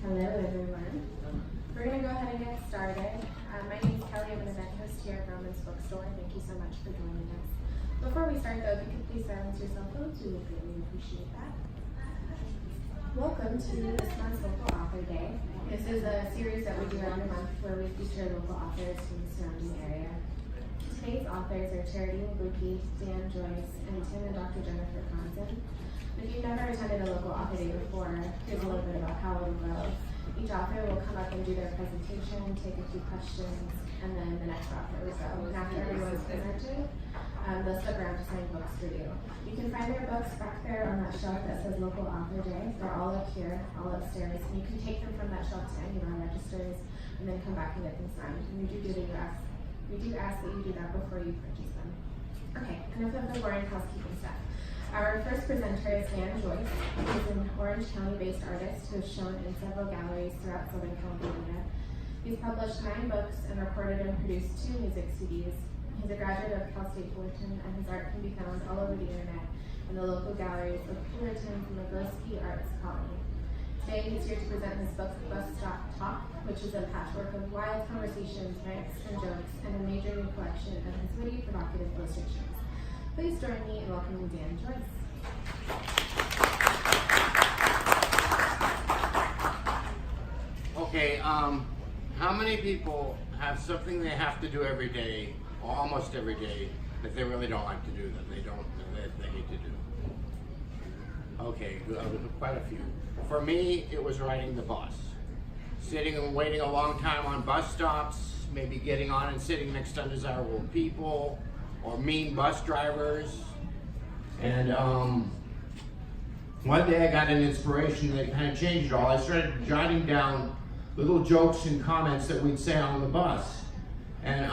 Hello everyone. We're going to go ahead and get started. My name is Kelly. I'm an event host here at Roman's Bookstore. Thank you so much for joining us. Before we start though, if you could please silence your cell phones, we would greatly appreciate that. Welcome to this month's Local Author Day. This is a series that we do every month where we feature local authors from the surrounding area. Today's authors are Charity Luki, Dan Joyce, and Tim and Dr. Jennifer Conzen. If you've never attended a local author day before, here's a little bit about how it'll go. Each author will come up and do their presentation, take a few questions, and then the next author will go. And after everyone's presented, they'll stick around to sign books for you. You can find their books back there on that shelf that says Local Author Day. They're all up here, all upstairs, and you can take them from that shelf to any of our registers and then come back and get them signed. And we do ask that you do that before you purchase them. Okay, enough of the boring housekeeping stuff. Our first presenter is Dan Joyce. He's an Orange County-based artist who is shown in several galleries throughout Southern California. He's published 9 books and recorded and produced 2 music CDs. He's a graduate of Cal State Fullerton, and his art can be found all over the internet in the local galleries of Fullerton and the Gillespie Arts Colony. Today he's here to present his book, Bus Stop Talk, which is a patchwork of wild conversations, rants, and jokes, and a major new collection of his witty, provocative illustrations. Please join me in welcoming Dan Joyce. Okay, how many people have something they have to do every day, or almost every day, that they really don't like to do, that they hate to do? Okay, quite a few. For me, it was riding the bus. Sitting and waiting a long time on bus stops, maybe getting on and sitting next to undesirable people, or mean bus drivers. And one day I got an inspiration that kind of changed it all. I started jotting down little jokes and comments that we'd say on the bus. And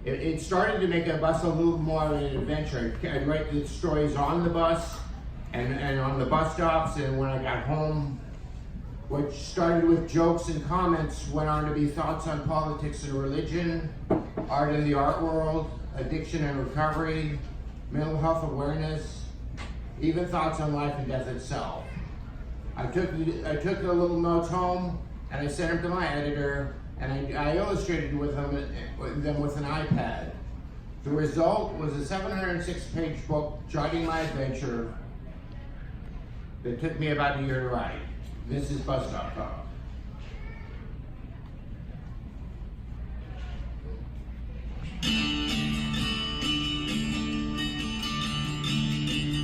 it started to make a bus a little more of an adventure. I'd write the stories on the bus and on the bus stops, and when I got home, which started with jokes and comments, went on to be thoughts on politics and religion, art in the art world, addiction and recovery, mental health awareness, even thoughts on life and death itself. I took the little notes home and I sent them to my editor, and I illustrated them with an iPad. The result was a 706-page book, Jotting My Adventure, that took me about a year to write. This is Bus Stop Talk.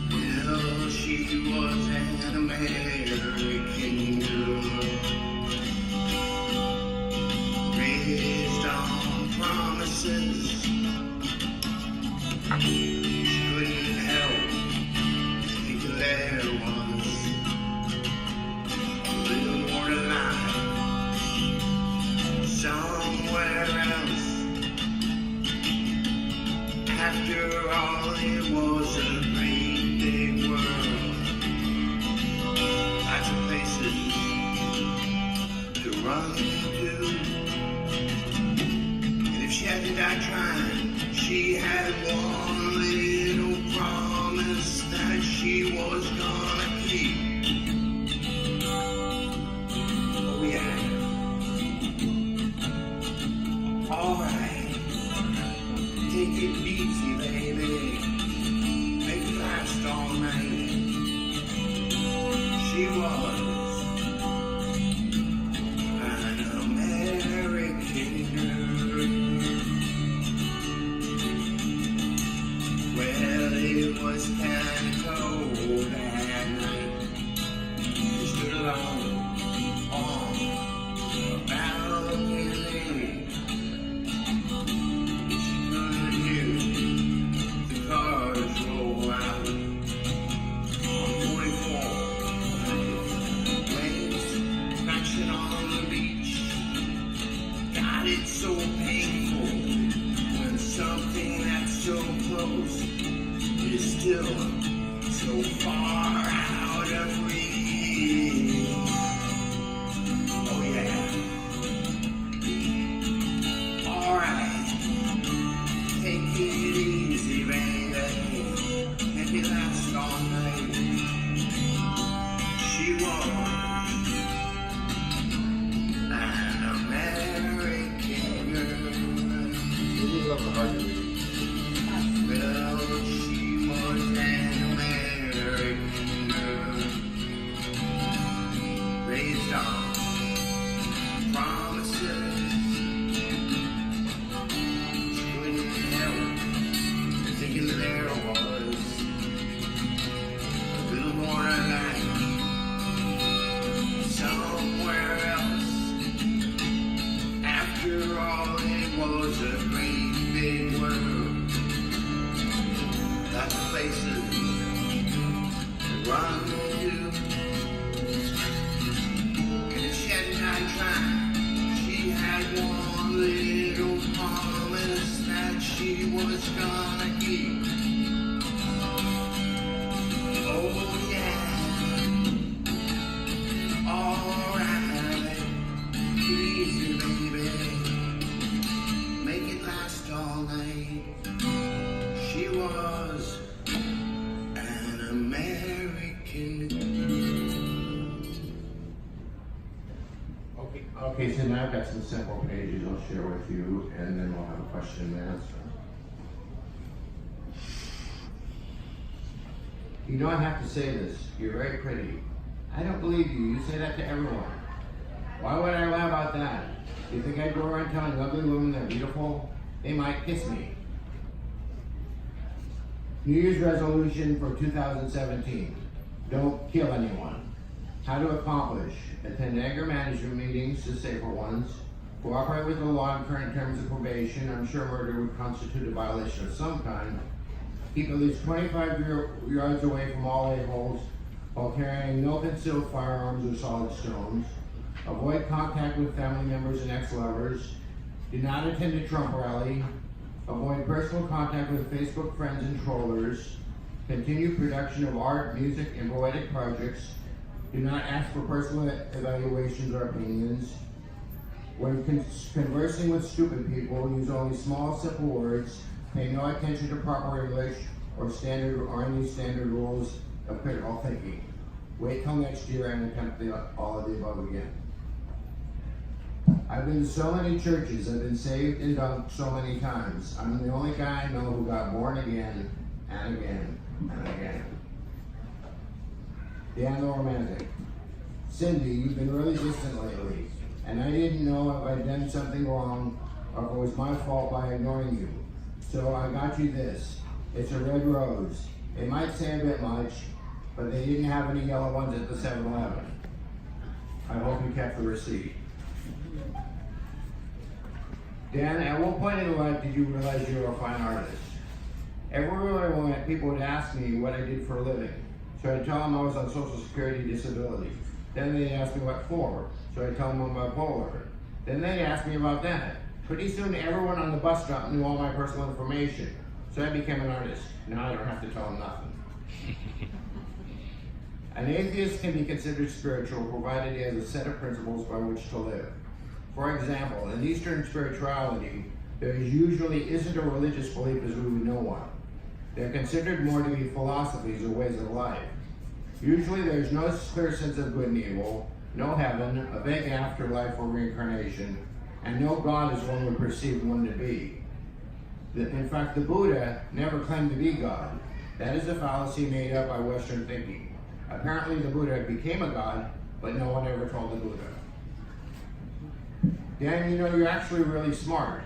Well, she was an American girl, raised on promises. She couldn't help thinking there was a little more to life somewhere else. After all, it was a great big world, lots of places to run to. And if she had to die trying, she had one little promise that she was gonna keep. Oh yeah. Alright, take it easy, baby. Make it last all night. She was an American girl. Well, it was kinda cold at night. She stood alone on a balcony. It's so painful when something that's so close is still so far out of reach. Oh yeah. Alright, take it easy, baby. Make it last all night. She was based on promises. She couldn't help thinking that there was a little more to life somewhere else. After all, it was a great big world. Lots of places to run to. And if she hadn't had time, she had one little promise that she was gonna keep. Oh yeah, alright, easy baby, make it last all night. She was an American. Okay, so now I've got some simple pages I'll share with you, and then we'll have a question and answer. You don't have to say this. You're very pretty. I don't believe you. You say that to everyone. Why would I lie about that? You think I'd go around telling ugly women they're beautiful? They might kiss me. New Year's resolution for 2017. Don't kill anyone. How to accomplish. Attend anger management meetings, the safer ones. Cooperate with the law and current terms of probation. I'm sure murder would constitute a violation of some kind. Keep at least 25 yards away from all a-holes while carrying no concealed firearms or solid stones. Avoid contact with family members and ex-lovers. Do not attend a Trump rally. Avoid personal contact with Facebook friends and trollers. Continue production of art, music, and poetic projects. Do not ask for personal evaluations or opinions. When conversing with stupid people, use only small, simple words. Pay no attention to proper English or any standard rules of critical thinking. Wait till next year and attempt all of the above again. I've been to so many churches. I've been saved and dunked so many times. I'm the only guy I know who got born again and again and again. Dan the Romantic. Cindy, you've been really distant lately, and I didn't know if I'd done something wrong or if it was my fault by ignoring you. So I got you this. It's a red rose. It might say a bit much, but they didn't have any yellow ones at the 7-Eleven. I hope you kept the receipt. Dan, at what point in life did you realize you were a fine artist? Everywhere I went, people would ask me what I did for a living. So I'd tell them I was on Social Security disability. Then they'd ask me what for. So I'd tell them I'm bipolar. Then they'd ask me about that. Pretty soon everyone on the bus stop knew all my personal information. So I became an artist. Now I don't have to tell them nothing. An atheist can be considered spiritual provided he has a set of principles by which to live. For example, in Eastern spirituality, there usually isn't a religious belief as we would know one. They're considered more to be philosophies or ways of life. Usually there's no clear sense of good and evil, no heaven, a vague afterlife or reincarnation, and no God as one would perceive one to be. In fact, the Buddha never claimed to be God. That is a fallacy made up by Western thinking. Apparently the Buddha became a god, but no one ever told the Buddha. Dan, you know, you're actually really smart.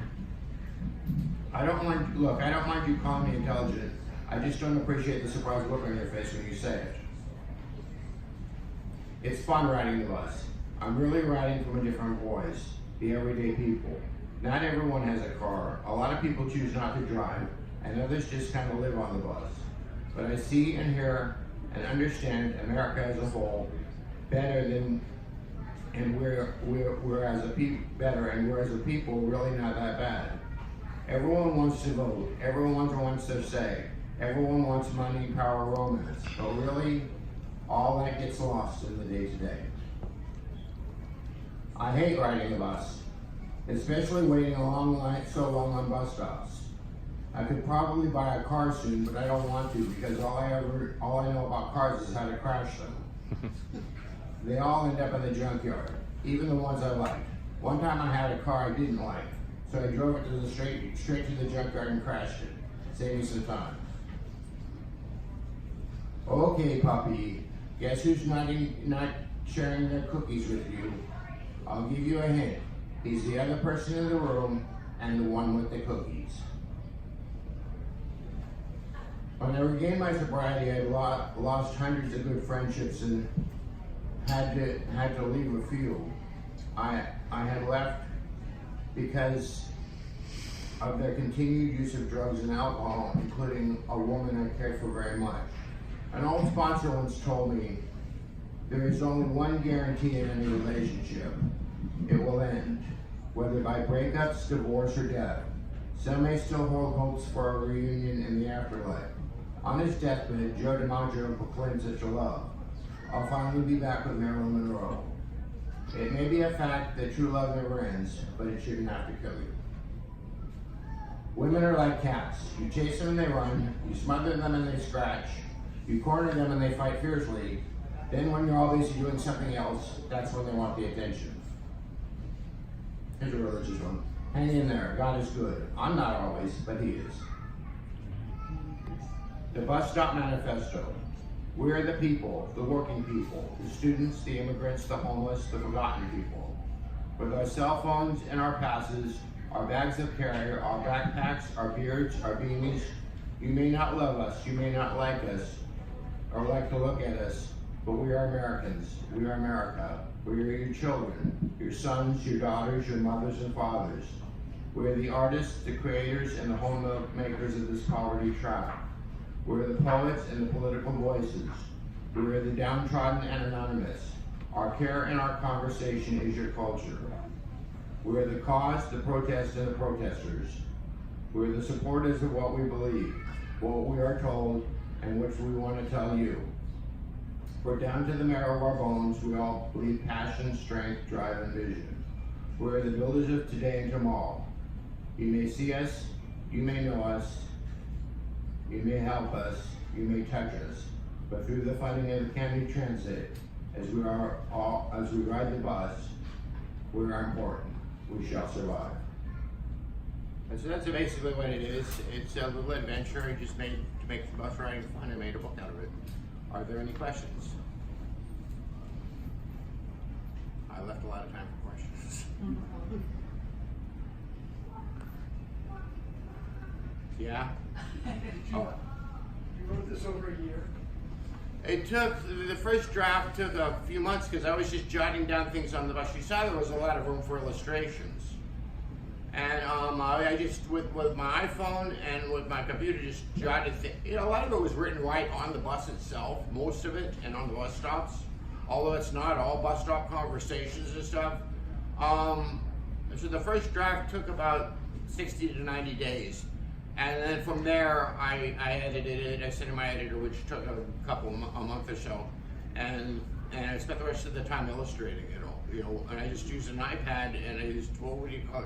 I don't mind you calling me intelligent. I just don't appreciate the surprised look on your face when you say it. It's fun riding the bus. I'm really riding from a different voice, the everyday people. Not everyone has a car. A lot of people choose not to drive, and others just kind of live on the bus. But I see and hear and understand America as a whole better than, and we're as a people really not that bad. Everyone wants to vote. Everyone wants their say. Everyone wants money, power, romance. But really, all that gets lost in the day-to-day. I hate riding the bus, especially waiting so long on bus stops. I could probably buy a car soon, but I don't want to because all I know about cars is how to crash them. They all end up in the junkyard, even the ones I like. One time I had a car I didn't like, so I drove it to straight to the junkyard and crashed it. Saved me some time. Okay, puppy. Guess who's not sharing their cookies with you, I'll give you a hint. He's the other person in the room and the one with the cookies. When I regained my sobriety, I had lost hundreds of good friendships and had to leave a few. I had left because of their continued use of drugs and alcohol, including a woman I cared for very much. An old sponsor once told me, there is only one guarantee in any relationship. It will end, whether by breakups, divorce, or death. Some may still hold hopes for a reunion in the afterlife. On his deathbed, Joe DiMaggio proclaimed such a love. I'll finally be back with Marilyn Monroe. It may be a fact that true love never ends, but it shouldn't have to kill you. Women are like cats. You chase them and they run, you smother them and they scratch, you corner them and they fight fiercely. Then when you're all busy doing something else, that's when they want the attention. Here's a religious one. Hang in there, God is good. I'm not always, but he is. The Bus Stop Manifesto. We are the people, the working people, the students, the immigrants, the homeless, the forgotten people. With our cell phones and our passes, our bags of carrier, our backpacks, our beards, our beanies, you may not love us, you may not like us, or like to look at us, but we are Americans. We are America. We are your children, your sons, your daughters, your mothers and fathers. We are the artists, the creators, and the homemakers of this poverty trap. We are the poets and the political voices. We are the downtrodden and anonymous. Our care and our conversation is your culture. We are the cause, the protest, and the protesters. We are the supporters of what we believe, what we are told, and which we want to tell you. For down to the marrow of our bones, we all believe passion, strength, drive, and vision. We are the builders of today and tomorrow. You may see us, you may know us, you may help us, you may touch us, but through the funding of the county transit, as we ride the bus, we are important. We shall survive. And so that's basically what it is. It's a little adventure I just made to make the bus riding fun. I made a book out of it. Are there any questions? I left a lot of time for questions. Yeah? Oh. You wrote this over a year? It took, the first draft took a few months because I was just jotting down things on the bus. You saw there was a lot of room for illustrations. And I just, with my iPhone and with my computer, just jotted a lot of it was written right on the bus itself, most of it, and on the bus stops. Although it's not all bus stop conversations and stuff. So the first draft took about 60 to 90 days. And then from there, I edited it. I sent it to my editor, which took a month or so, and I spent the rest of the time illustrating it all. And I just used an iPad, and I used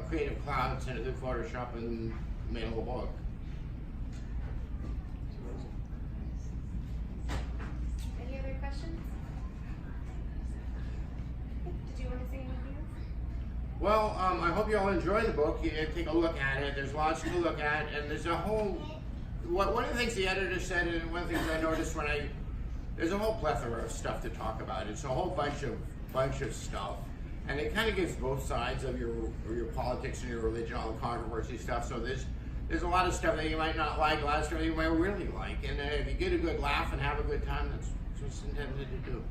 Creative Cloud, sent it to Photoshop, and made a whole book. Any other questions? Did you want to say anything else? Well, I hope you all enjoy the book. You take a look at it. There's lots to look at, and there's a whole. One of the things the editor said, and one of the things I noticed there's a whole plethora of stuff to talk about. It's a whole bunch of stuff, and it kind of gives both sides of your politics and your religion, all the controversy stuff. So there's a lot of stuff that you might not like, a lot of stuff that you might really like, and if you get a good laugh and have a good time, that's what it's intended to do.